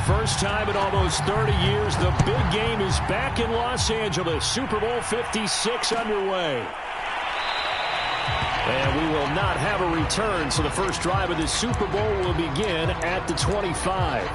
first time in almost 30 years, the big game is back in Los Angeles. Super Bowl 56 underway. And we will not have a return, so the first drive of this Super Bowl will begin at the 25.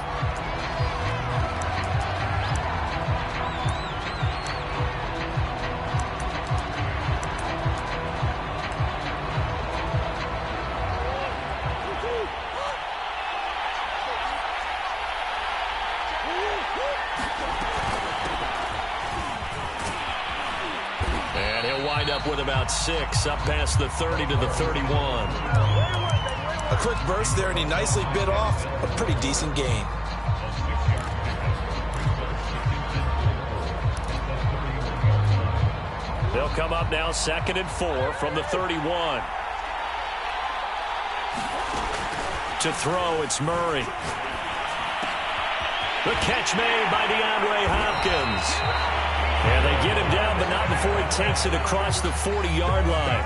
With about 6 up past the 30 to the 31. A quick burst there, and he nicely bit off a pretty decent gain. They'll come up now 2nd and 4 from the 31. To throw, it's Murray. The catch made by DeAndre Hopkins. And they get him down, but not before he takes it across the 40-yard line.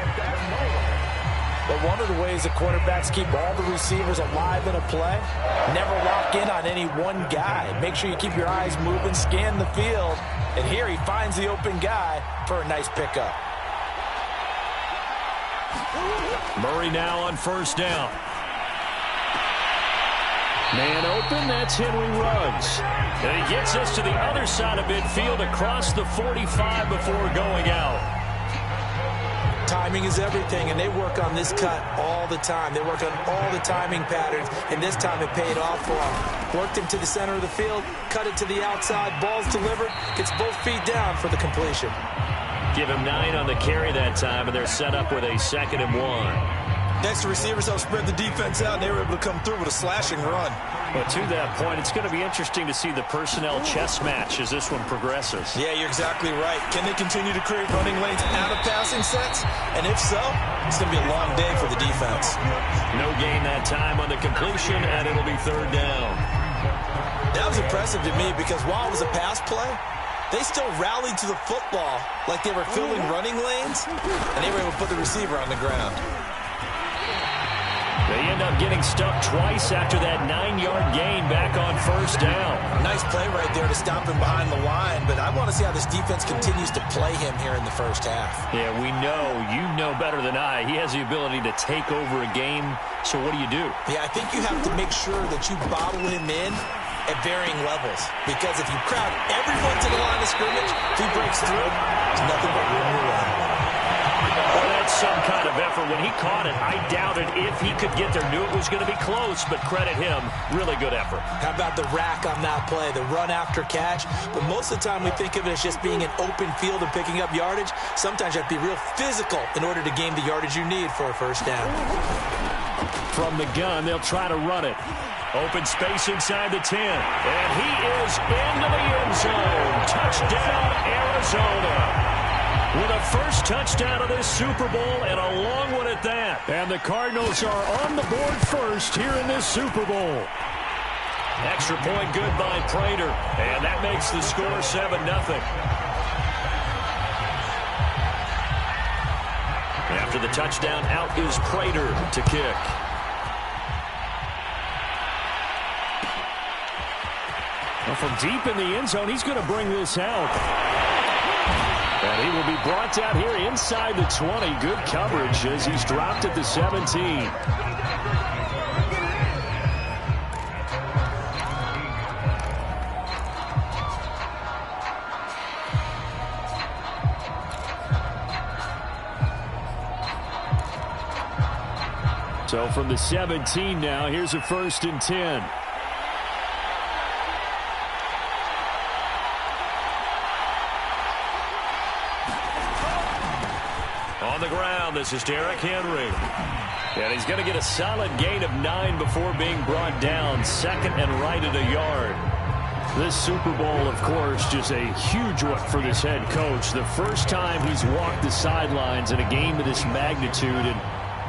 But one of the ways that quarterbacks keep all the receivers alive in a play, never lock in on any one guy. Make sure you keep your eyes moving, scan the field. And here he finds the open guy for a nice pickup. Murray now on first down. Man open, that's Henry Ruggs. And he gets us to the other side of midfield across the 45 before going out. Timing is everything, and they work on this cut all the time. They work on all the timing patterns, and this time it paid off for him. Worked him to the center of the field, cut it to the outside, ball's delivered, gets both feet down for the completion. Give him 9 on the carry that time, and they're set up with a 2nd and 1. Next, receivers help spread the defense out, and they were able to come through with a slashing run. But to that point, it's going to be interesting to see the personnel chess match as this one progresses. Yeah, you're exactly right. Can they continue to create running lanes out of passing sets? And if so, it's going to be a long day for the defense. No gain that time on the completion, and it'll be 3rd down. That was impressive to me because while it was a pass play, they still rallied to the football like they were filling running lanes, and they were able to put the receiver on the ground. They end up getting stuck twice after that 9-yard gain back on first down. Nice play right there to stop him behind the line, but I want to see how this defense continues to play him here in the first half. Yeah, we know, you know better than I, he has the ability to take over a game, so what do you do? Yeah, I think you have to make sure that you bottle him in at varying levels, because if you crowd everyone to the line of scrimmage, if he breaks through, there's nothing but room to run. Well, that's some kind of effort. When he caught it, I doubted if he could get there. Knew it was going to be close, but credit him. Really good effort. How about the rack on that play, the run after catch? But most of the time we think of it as just being an open field and picking up yardage. Sometimes you have to be real physical in order to gain the yardage you need for a first down. From the gun, they'll try to run it. Open space inside the 10. And he is into the end zone. Touchdown, Arizona. With a first touchdown of this Super Bowl, and a long one at that. And the Cardinals are on the board first here in this Super Bowl. Extra point good by Prater. And that makes the score 7-0. After the touchdown, out is Prater to kick. Well, from deep in the end zone, he's going to bring this out. And he will be brought down here inside the 20. Good coverage as he's dropped at the 17. So from the 17 now, here's a 1st and 10. On the ground, this is Derrick Henry. And he's going to get a solid gain of 9 before being brought down. 2nd and right at a yard. This Super Bowl, of course, just a huge one for this head coach. The first time he's walked the sidelines in a game of this magnitude. And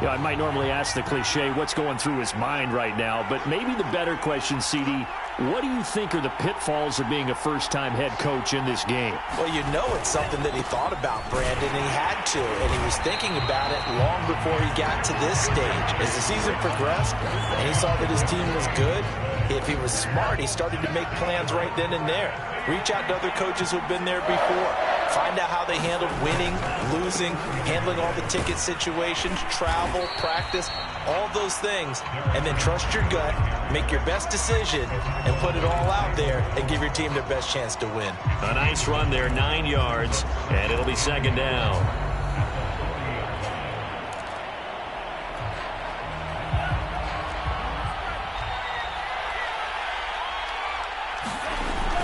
you know, I might normally ask the cliche, what's going through his mind right now? But maybe the better question, CD, what do you think are the pitfalls of being a first-time head coach in this game? Well, you know it's something that he thought about, Brandon, and he had to, and he was thinking about it long before he got to this stage. As the season progressed and he saw that his team was good, If he was smart, he started to make plans right then and there. Reach out to other coaches who've been there before. Find out how they handled winning, losing, handling all the ticket situations, travel, practice, all those things. And then trust your gut, make your best decision, and put it all out there and give your team their best chance to win. A nice run there, 9 yards, and it'll be second down.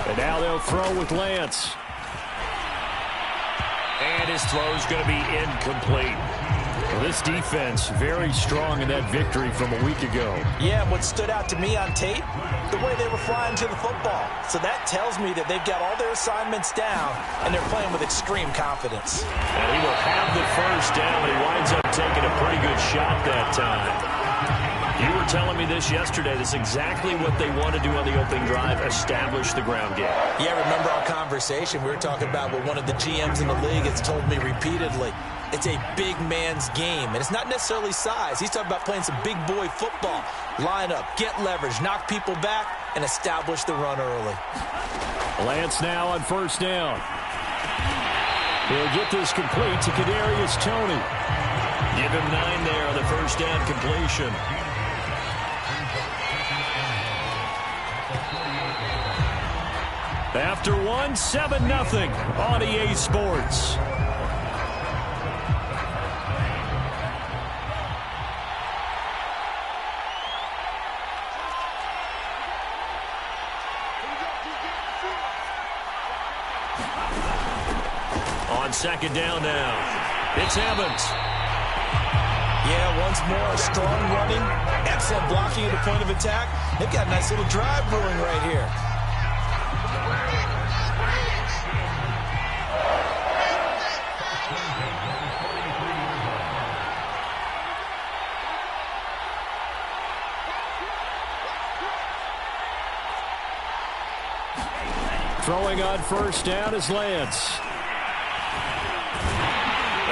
And now they'll throw with Lance. And his throw's going to be incomplete. Well, this defense very strong in that victory from a week ago. Yeah, what stood out to me on tape, the way they were flying to the football. So that tells me that they've got all their assignments down, and they're playing with extreme confidence. And he will have the first down, but he winds up taking a pretty good shot that time. You were telling me this yesterday. This is exactly what they want to do on the opening drive, establish the ground game. Yeah, remember our conversation? We were talking about what one of the GMs in the league has told me repeatedly. It's a big man's game, and it's not necessarily size. He's talking about playing some big boy football. Line up, get leverage, knock people back, and establish the run early. Lance now on first down. He'll get this complete to Kadarius Toney. Give him 9 there on the first down completion. After one, 7-0 on EA Sports. On second down now, it's Evans. Yeah, once more, strong running, excellent blocking at the point of attack. They've got a nice little drive brewing right here. Throwing on first down is Lance.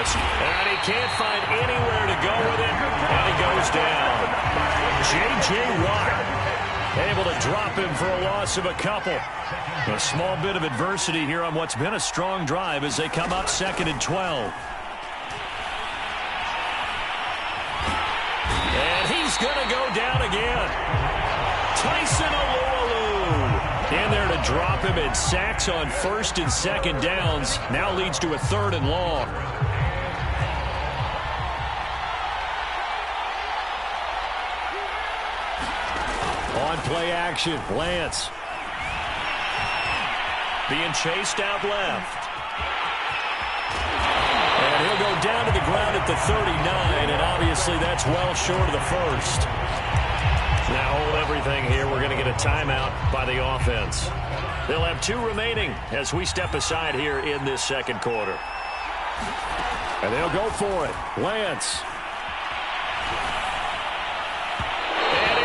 And he can't find anywhere to go with it, and he goes down. J.J. Watt able to drop him for a loss of a couple. A small bit of adversity here on what's been a strong drive as they come up 2nd and 12. And he's going to go down again. Tyson Alualu in there to drop him, and sacks on 1st and 2nd downs. Now leads to a 3rd and long. On play action, Lance. Being chased out left. And he'll go down to the ground at the 39, and obviously that's well short of the first. Now hold everything here. We're going to get a timeout by the offense. They'll have 2 remaining as we step aside here in this second quarter. And they'll go for it. Lance.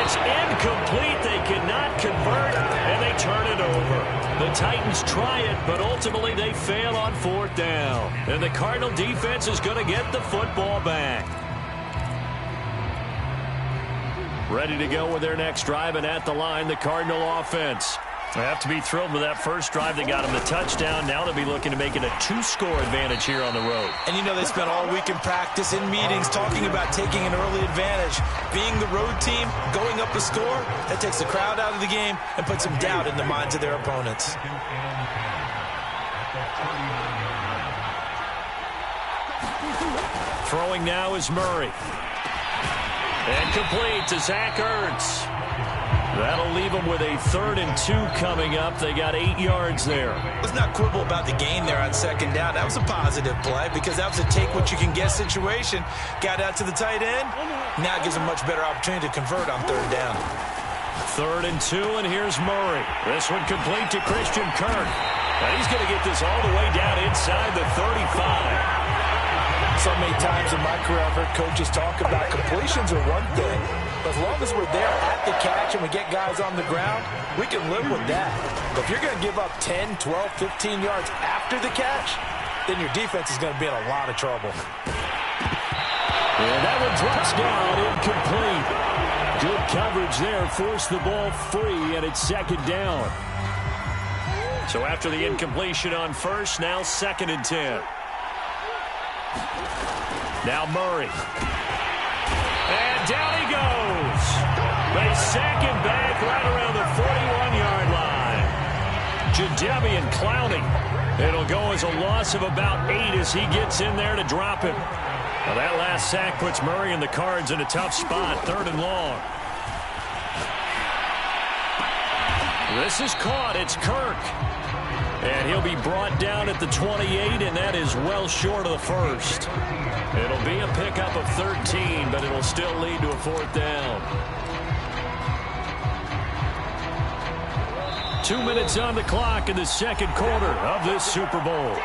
It's incomplete. They cannot convert, and they turn it over. The Titans try it, but ultimately they fail on 4th down. And the Cardinal defense is going to get the football back. Ready to go with their next drive, and at the line, the Cardinal offense. They have to be thrilled with that first drive. They got them the touchdown. Now they'll be looking to make it a 2-score advantage here on the road. And you know, they spent all week in practice, in meetings, talking about taking an early advantage. Being the road team, going up a score, that takes the crowd out of the game and puts some doubt in the minds of their opponents. Throwing now is Murray. And complete to Zach Ertz. That'll leave them with a 3rd and 2 coming up. They got 8 yards there. Let's not quibble about the gain there on 2nd down. That was a positive play because that was a take-what-you-can-get situation. Got out to the tight end. Now it gives them a much better opportunity to convert on 3rd down. 3rd and 2, and here's Murray. This one complete to Christian Kirk. Now he's going to get this all the way down inside the 35. So many times in my career, I've heard coaches talk about completions are one thing, but as long as we're there at the catch and we get guys on the ground, we can live with that. But if you're going to give up 10, 12, 15 yards after the catch, then your defense is going to be in a lot of trouble. And that one drops down incomplete. Good coverage there. Forced the ball free, and it's second down. So after the incompletion on first, now 2nd and 10. Now Murray. And down he goes. They sack him back right around the 41-yard line. Jadeveon Clowney. It'll go as a loss of about 8 as he gets in there to drop him. Now that last sack puts Murray and the Cards in a tough spot, 3rd and long. This is caught. It's Kirk. And he'll be brought down at the 28, and that is well short of the first. It'll be a pickup of 13, but it'll still lead to a 4th down. 2 minutes on the clock in the second quarter of this Super Bowl.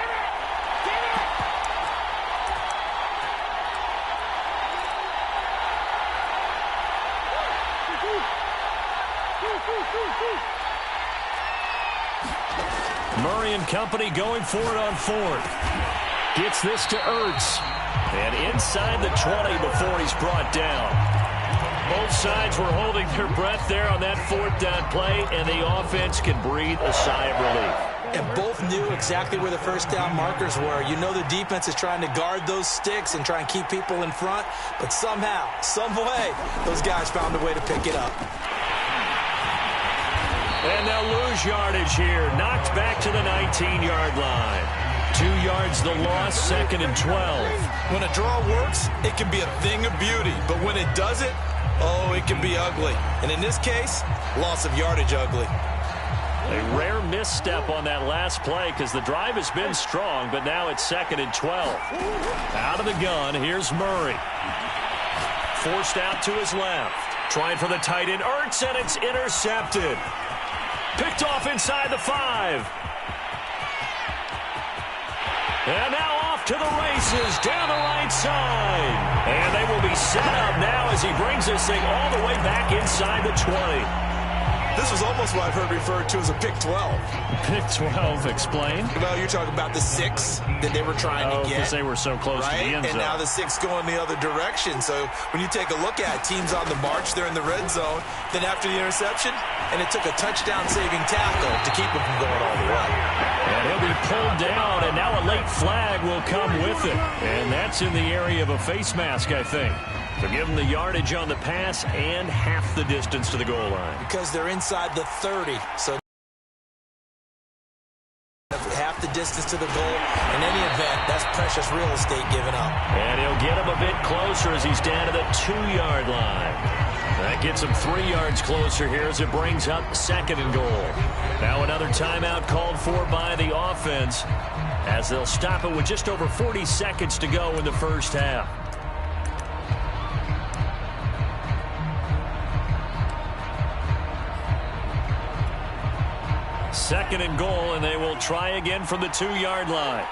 Murray and company going for it on 4th. Gets this to Ertz. And inside the 20 before he's brought down. Both sides were holding their breath there on that 4th down play, and the offense can breathe a sigh of relief. And both knew exactly where the first down markers were. You know the defense is trying to guard those sticks and try and keep people in front, but somehow, some way, those guys found a way to pick it up. And they'll lose yardage here. Knocked back to the 19-yard line. 2 yards the loss, 2nd and 12. When a draw works, it can be a thing of beauty. But when it doesn't, oh, it can be ugly. And in this case, loss of yardage ugly. A rare misstep on that last play because the drive has been strong, but now it's 2nd and 12. Out of the gun, here's Murray. Forced out to his left. Trying for the tight end, Ertz, and it's intercepted. Picked off inside the 5. And now off to the races down the right side. And they will be set up now as he brings this thing all the way back inside the 20. This was almost what I've heard referred to as a pick 12. Pick 12, explain. Well, you're talking about the 6 that they were trying to get. Because they were so close to the end zone. And now the 6 going the other direction. So when you take a look at teams on the march, they're in the red zone. Then after the interception, and it took a touchdown-saving tackle to keep him from going all the way. And he'll be pulled down, and now a late flag will come with it. And that's in the area of a face mask, I think. So give them the yardage on the pass and half the distance to the goal line. Because they're inside the 30, so half the distance to the goal. In any event, that's precious real estate given up. And he'll get him a bit closer as he's down to the 2-yard line. That gets him 3 yards closer here as it brings up 2nd and goal. Now another timeout called for by the offense as they'll stop it with just over 40 seconds to go in the first half. 2nd and goal, and they will try again from the 2-yard line.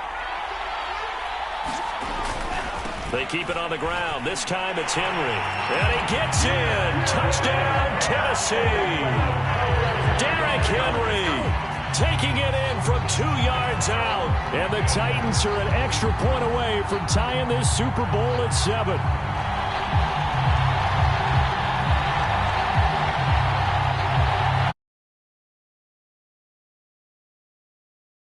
They keep it on the ground. This time it's Henry. And he gets in. Touchdown, Tennessee. Derrick Henry taking it in from 2 yards out. And the Titans are an extra point away from tying this Super Bowl at 7.